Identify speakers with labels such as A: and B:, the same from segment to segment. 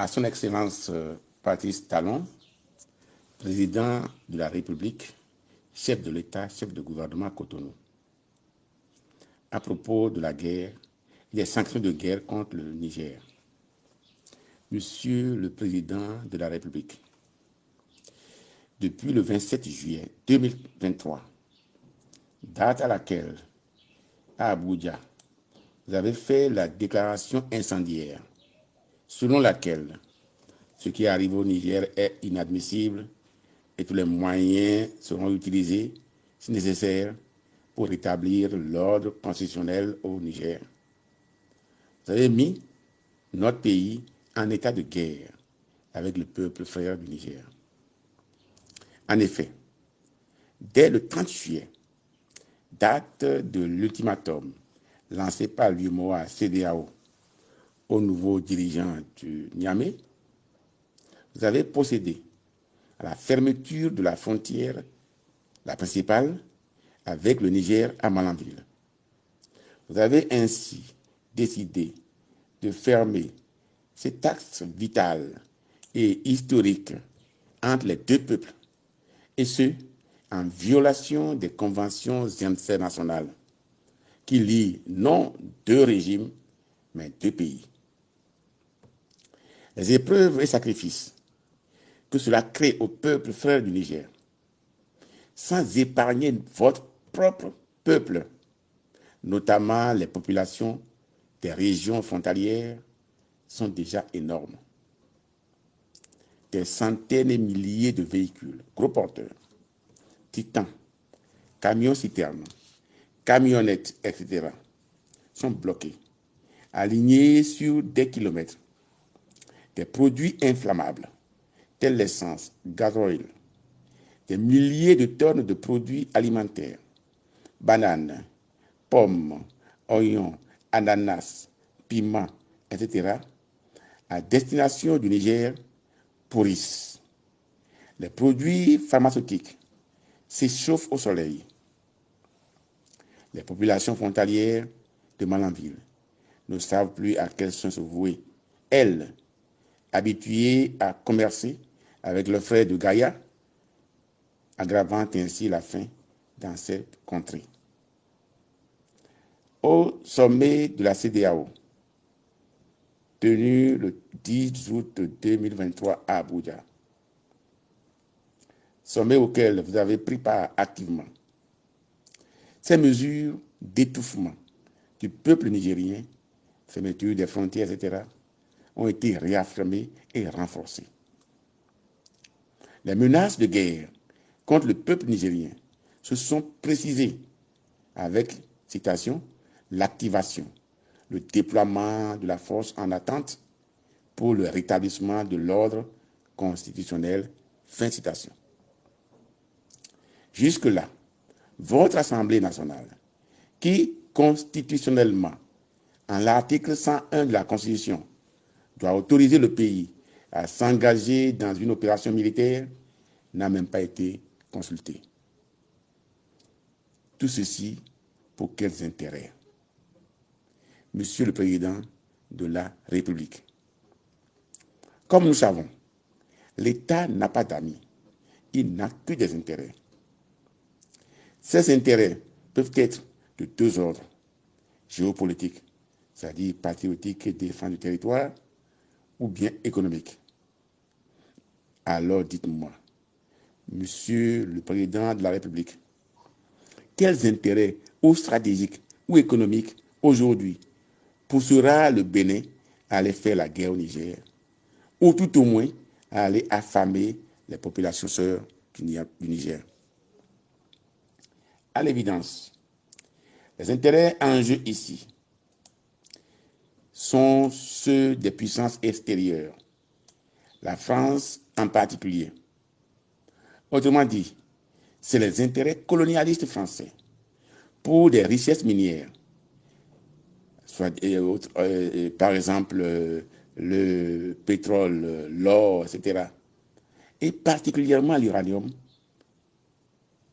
A: à son Excellence Patrice Talon, président de la République, chef de l'État, chef de gouvernement à Cotonou, à propos de la guerre et des sanctions de guerre contre le Niger. Monsieur le Président de la République, depuis le 27 juillet 2023, date à laquelle, à Abuja, vous avez fait la déclaration incendiaire selon laquelle ce qui arrive au Niger est inadmissible et tous les moyens seront utilisés, si nécessaire, pour rétablir l'ordre constitutionnel au Niger. Vous avez mis notre pays en état de guerre avec le peuple frère du Niger. En effet, dès le 30 juillet, date de l'ultimatum lancé par l'UMOA CEDEAO au nouveau dirigeant du Niamey, vous avez procédé à la fermeture de la frontière, la principale, avec le Niger à Malanville. Vous avez ainsi décidé de fermer cet axe vital et historique entre les deux peuples, et ce, en violation des conventions internationales qui lient non deux régimes, mais deux pays. Les épreuves et sacrifices que cela crée au peuple frère du Niger, sans épargner votre propre peuple, notamment les populations des régions frontalières, sont déjà énormes. Des centaines et milliers de véhicules, gros porteurs, titans, camions-citernes, camionnettes, etc., sont bloqués, alignés sur des kilomètres. Des produits inflammables, tels l'essence, gasoil, des milliers de tonnes de produits alimentaires, bananes, pommes, oignons, ananas, piments, etc., à destination du Niger pourrissent. Les produits pharmaceutiques s'échauffent au soleil. Les populations frontalières de Malanville ne savent plus à quel soin se vouer. Elles, habituées à commercer avec le frère de Gaïa, aggravant ainsi la faim dans cette contrée. Au sommet de la CEDEAO, tenu le 10 août 2023 à Abuja, sommet auquel vous avez pris part activement, ces mesures d'étouffement du peuple nigérien, fermeture des frontières, etc., ont été réaffirmées et renforcées. Les menaces de guerre contre le peuple nigérien se sont précisées avec, citation, l'activation, le déploiement de la force en attente pour le rétablissement de l'ordre constitutionnel, fin citation. Jusque-là, votre Assemblée nationale, qui constitutionnellement, en l'article 101 de la Constitution, doit autoriser le pays à s'engager dans une opération militaire, n'a même pas été consultée. Tout ceci pour quels intérêts? Monsieur le Président de la République, comme nous savons, l'État n'a pas d'amis, il n'a que des intérêts. Ces intérêts peuvent être de deux ordres: géopolitique, c'est-à-dire patriotique et défense du territoire, ou bien économique. Alors dites-moi, Monsieur le Président de la République, quels intérêts ou stratégiques ou économiques aujourd'hui poussera le Bénin à aller faire la guerre au Niger, ou tout au moins à aller affamer les populations sœurs du Niger? À l'évidence, les intérêts en jeu ici sont ceux des puissances extérieures, la France en particulier. Autrement dit, c'est les intérêts colonialistes français pour des richesses minières, par exemple le pétrole, l'or, etc., et particulièrement l'uranium.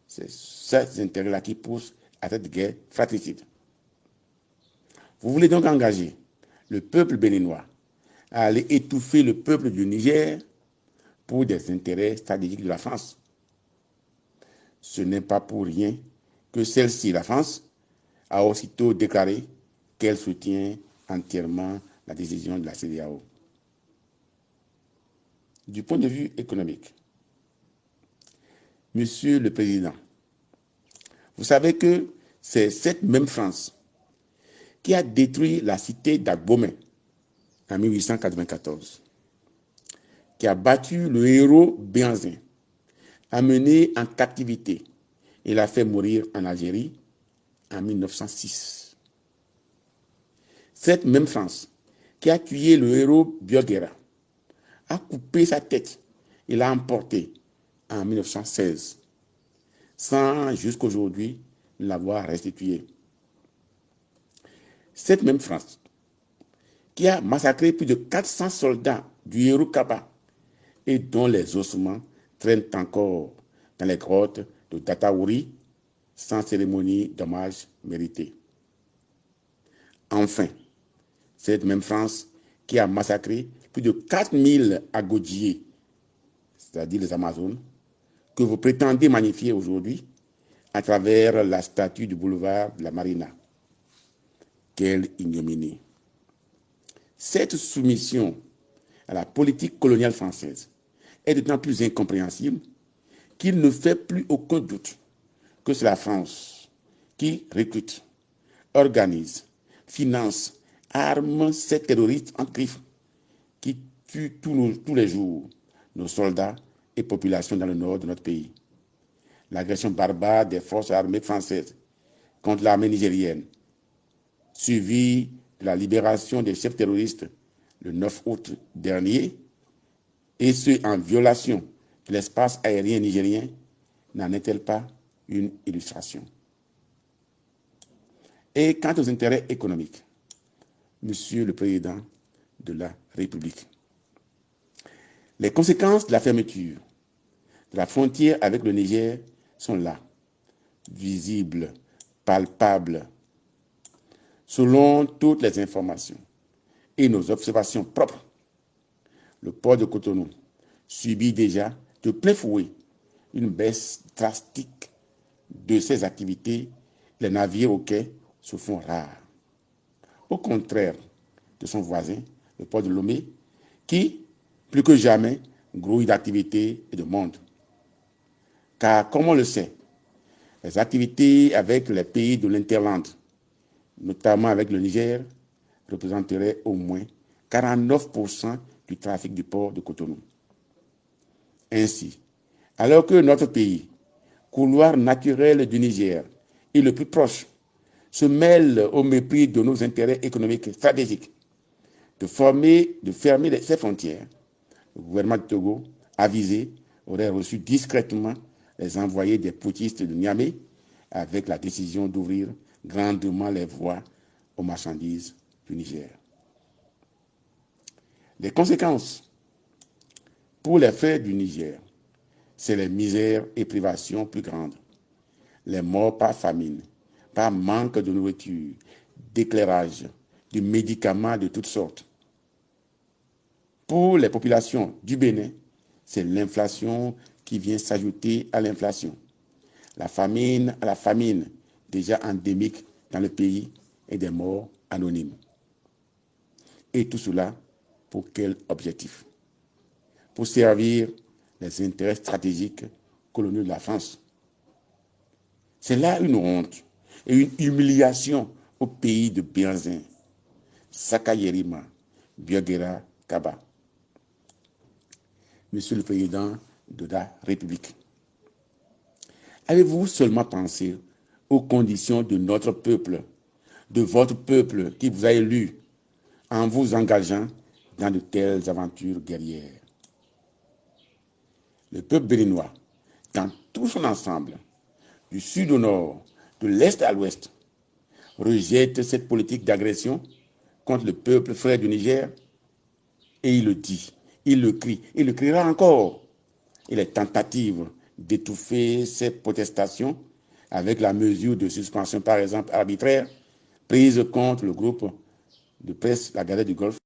A: C'est ces intérêts-là qui poussent à cette guerre fratricide. Vous voulez donc engager le peuple béninois à aller étouffer le peuple du Niger pour des intérêts stratégiques de la France. Ce n'est pas pour rien que celle-ci, la France, a aussitôt déclaré qu'elle soutient entièrement la décision de la CEDEAO. Du point de vue économique, Monsieur le Président, vous savez que c'est cette même France qui a détruit la cité d'Agbomey en 1894, qui a battu le héros Béhanzin, amené en captivité et l'a fait mourir en Algérie en 1906. Cette même France qui a tué le héros Bioguera a coupé sa tête et l'a emporté en 1916, sans jusqu'à aujourd'hui l'avoir restitué. Cette même France qui a massacré plus de 400 soldats du héros Kaba et dont les ossements traînent encore dans les grottes de Dataouri sans cérémonie d'hommage méritée. Enfin, cette même France qui a massacré plus de 4000 Agodiers, c'est-à-dire les Amazones, que vous prétendez magnifier aujourd'hui à travers la statue du boulevard de la Marina. Quelle ignominie! Cette soumission à la politique coloniale française est d'autant plus incompréhensible qu'il ne fait plus aucun doute que c'est la France qui recrute, organise, finance, arme ces terroristes en griffe qui tuent tous les jours nos soldats et populations dans le nord de notre pays. L'agression barbare des forces armées françaises contre l'armée nigérienne, suivie de la libération des chefs terroristes le 9 août dernier, et ce en violation de l'espace aérien nigérien, n'en est-elle pas une illustration? Et quant aux intérêts économiques, Monsieur le Président de la République, les conséquences de la fermeture de la frontière avec le Niger sont là, visibles, palpables. Selon toutes les informations et nos observations propres, le port de Cotonou subit déjà de plein fouet une baisse drastique de ses activités. Les navires au quai se font rares. Au contraire de son voisin, le port de Lomé, qui, plus que jamais, grouille d'activités et de monde. Car, comme on le sait, les activités avec les pays de l'Interland, notamment avec le Niger, représenteraient au moins 49% du trafic du port de Cotonou. Ainsi, alors que notre pays, couloir naturel du Niger, est le plus proche, se mêle au mépris de nos intérêts économiques stratégiques, de fermer ses frontières, le gouvernement de Togo, avisé, aurait reçu discrètement les envoyés des putschistes de Niamey avec la décision d'ouvrir grandement les voies aux marchandises du Niger. Les conséquences pour les frères du Niger, c'est les misères et privations plus grandes, les morts par famine, par manque de nourriture, d'éclairage, de médicaments de toutes sortes. Pour les populations du Bénin, c'est l'inflation qui vient s'ajouter à l'inflation. La famine à la famine, déjà endémique dans le pays, et des morts anonymes. Et tout cela, pour quel objectif? Pour servir les intérêts stratégiques coloniaux de la France. C'est là une honte et une humiliation au pays de Béhanzin, Sakayerima, Bioguera, Kaba. Monsieur le Président de la République, avez-vous seulement pensé aux conditions de notre peuple, de votre peuple qui vous a élu en vous engageant dans de telles aventures guerrières? Le peuple béninois, dans tout son ensemble, du sud au nord, de l'est à l'ouest, rejette cette politique d'agression contre le peuple frère du Niger et il le dit, il le crie, il le criera encore. Et les tentatives d'étouffer ces protestations avec la mesure de suspension, par exemple, arbitraire, prise contre le groupe de presse La Gazette du Golfe,